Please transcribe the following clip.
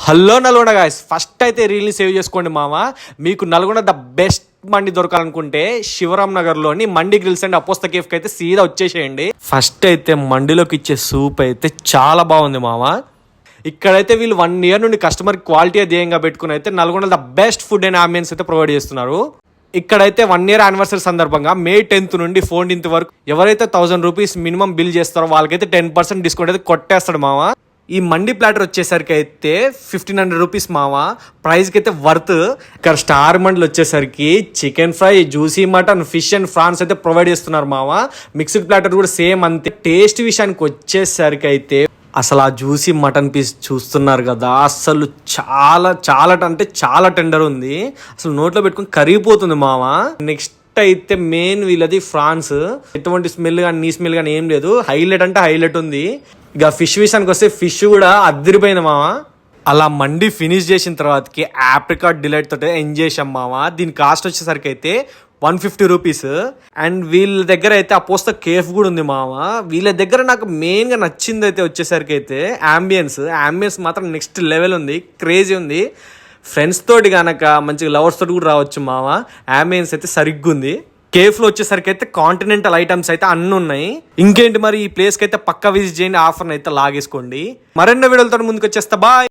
Hello Nalgonda guys, first అయితే రీల్ని save చేసుకోండి మామ. మీకు నల్గొండ ద బెస్ట్ మండి దొరకాలనుకుంటే శివరామ్ నగర్లోని మండి గ్రిల్స్ అండ్ అపోస్త కేఫ్కి అయితే సీదా వచ్చేసేయండి. ఫస్ట్ అయితే మండిలోకి ఇచ్చే సూప్ అయితే చాలా బాగుంది మామ. ఇక్కడైతే వీళ్ళు 1 year నుండి కస్టమర్ క్వాలిటీ ధ్యేయంగా పెట్టుకుని అయితే Nalgonda the best food and ambience అయితే ప్రొవైడ్ చేస్తున్నారు. ఇక్కడైతే 1 year యానివర్సరీ సందర్భంగా May 10th నుండి 14th వరకు ఎవరైతే 1000 రూపీస్ మినిమం బిల్ చేస్తారో వాళ్ళకైతే 10% డిస్కౌంట్ అయితే కొట్టేస్తాడు మామ. ఈ మండి ప్లాటర్ వచ్చేసరికి అయితే 1500 రూపీస్ మామ. ప్రైస్కి అయితే వర్త్. ఇక్కడ స్టార్ మండిలు వచ్చేసరికి chicken fry, juicy mutton, fish and prawns అయితే ప్రొవైడ్ చేస్తున్నారు మామ. మిక్స్డ్ ప్లాటర్ కూడా సేమ్ అంతే. టేస్ట్ విషయానికి వచ్చేసరికి అయితే అసలు ఆ జ్యూసీ మటన్ పీస్ చూస్తున్నారు కదా, అసలు చాలా చాలా అంటే చాలా టెండర్ ఉంది. అసలు నోట్లో పెట్టుకుని కరిగిపోతుంది మామ. నెక్స్ట్ అయితే మెయిన్ వీళ్ళది ఫ్రాన్స్. ఎటువంటి స్మెల్ కానీ నీ స్మెల్ కానీ ఏం లేదు. హైలైట్ అంటే హైలైట్ ఉంది. ఇక ఫిష్ విషయానికి వస్తే ఫిష్ కూడా అదిరిపోయింది మామ. అలా మండి ఫినిష్ చేసిన తర్వాతకి ఆప్రికాట్ డిలైట్ తోటి ఎంజాయ్ చేసాం మామ. దీని కాస్ట్ వచ్చేసరికి అయితే 150 రూపీస్. అండ్ వీళ్ళ దగ్గర అయితే అపోస్త కేఫ్ కూడా ఉంది మామ. వీళ్ళ దగ్గర నాకు మెయిన్గా నచ్చింది అయితే వచ్చేసరికి అయితే అంబియన్స్ మాత్రం నెక్స్ట్ లెవెల్ ఉంది, క్రేజీ ఉంది. ఫ్రెండ్స్ తోటి కనుక మంచిగా లవర్స్ తోటి కూడా రావచ్చు మామ. అంబియన్స్ అయితే సరిగ్గా ఉంది. కేఫ్లో వచ్చేసరికి అయితే కాంటినెంటల్ ఐటమ్స్ అయితే అన్నీ ఉన్నాయి. ఇంకేంటి మరి, ఈ ప్లేస్కి అయితే పక్కా విజిట్ చేయండి. ఆఫర్ని అయితే లాగేసుకోండి. మరెన్నో వీడియోలతో ముందుకు వచ్చేస్తా. బాయ్.